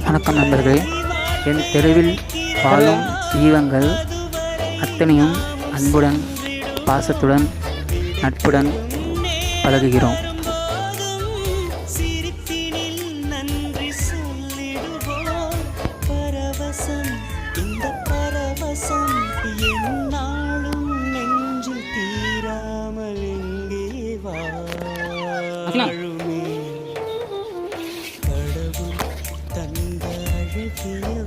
வணக்கம் நண்பர்களே. என் தெருவில் வாழும் ஜீவங்கள் அத்தனையும் அன்புடன், பாசத்துடன், நட்புடன் பழகுகிறோம். கடவுள் தந்த அழகிய